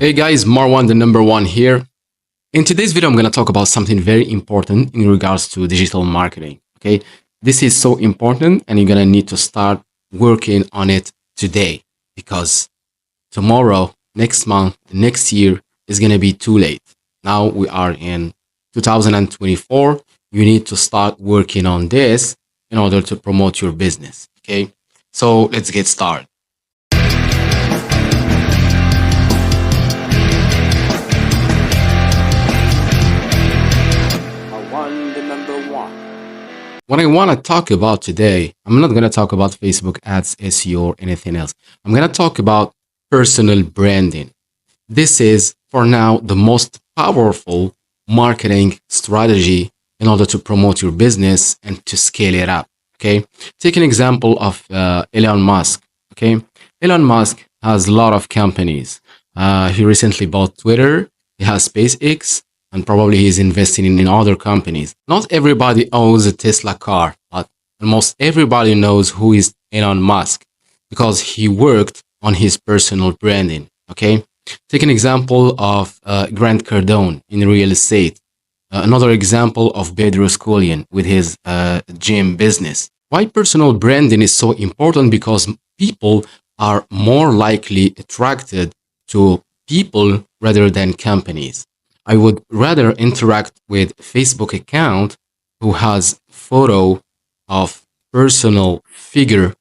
Hey guys, Marouane the number one here. In today's video, I'm going to talk about something very important in regards to digital marketing. Okay, this is so important and you're going to need to start working on it today because tomorrow, next month, next year is going to be too late. Now we are in 2024. You need to start working on this in order to promote your business. Okay, so let's get started. What I want to talk about today, I'm not going to talk about Facebook ads, SEO, or anything else. I'm going to talk about personal branding. This is, for now, the most powerful marketing strategy in order to promote your business and to scale it up. Okay, take an example of Elon Musk. Okay, Elon Musk has a lot of companies. He recently bought Twitter. He has SpaceX. And probably he's investing in other companies. Not everybody owns a Tesla car, but almost everybody knows who is Elon Musk because he worked on his personal branding. Okay, take an example of Grant Cardone in real estate. Another example of Bedros Keuilian with his gym business. Why personal branding is so important? Because people are more likely attracted to people rather than companies. I would rather interact with Facebook account who has photo of personal figure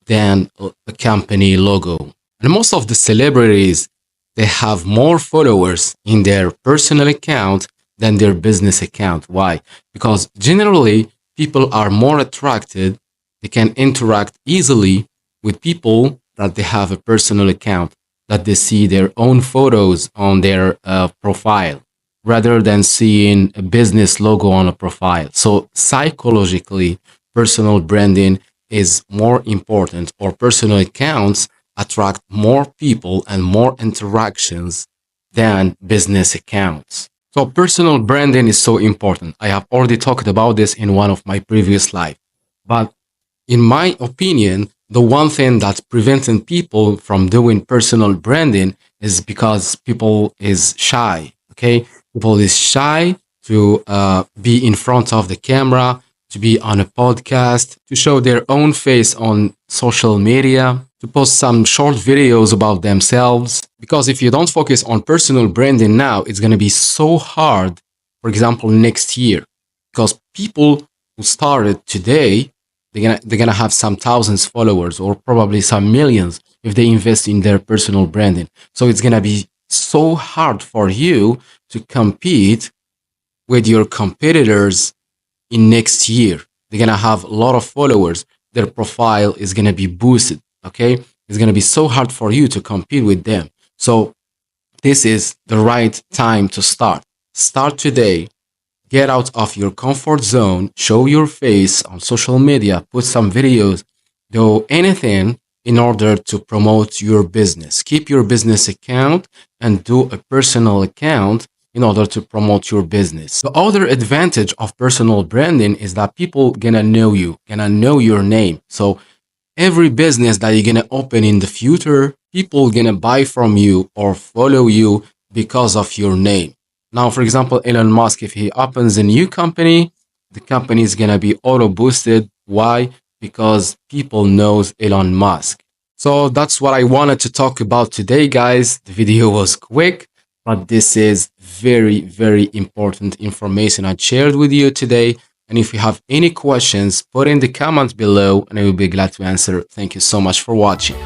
than a company logo. And most of the celebrities, they have more followers in their personal account than their business account. Why? Because generally people are more attracted. They can interact easily with people that they have a personal account, that they see their own photos on their profile, rather than seeing a business logo on a profile. So psychologically, personal branding is more important, or personal accounts attract more people and more interactions than business accounts. So personal branding is so important. I have already talked about this in one of my previous lives. But in my opinion, the one thing that's preventing people from doing personal branding is because people is shy. Okay, people is shy to be in front of the camera, to be on a podcast, to show their own face on social media, to post some short videos about themselves. Because if you don't focus on personal branding now, it's going to be so hard, for example, next year. Because people who started today, they're gonna have some thousands followers or probably some millions if they invest in their personal branding. So it's gonna be so hard for you to compete with your competitors in next year. They're gonna have a lot of followers. Their profile is gonna be boosted. Okay, it's gonna be so hard for you to compete with them. So this is the right time to start. Start today. Get out of your comfort zone, show your face on social media, put some videos, do anything in order to promote your business. Keep your business account and do a personal account in order to promote your business. The other advantage of personal branding is that people gonna know you, gonna know your name. So every business that you're gonna open in the future, people gonna buy from you or follow you because of your name. Now, for example, Elon Musk, if he opens a new company, the company is going to be auto boosted. Why? Because people knows Elon Musk. So that's what I wanted to talk about today, guys. The video was quick, but this is very, very important information I shared with you today. And if you have any questions, put in the comments below and I will be glad to answer. Thank you so much for watching.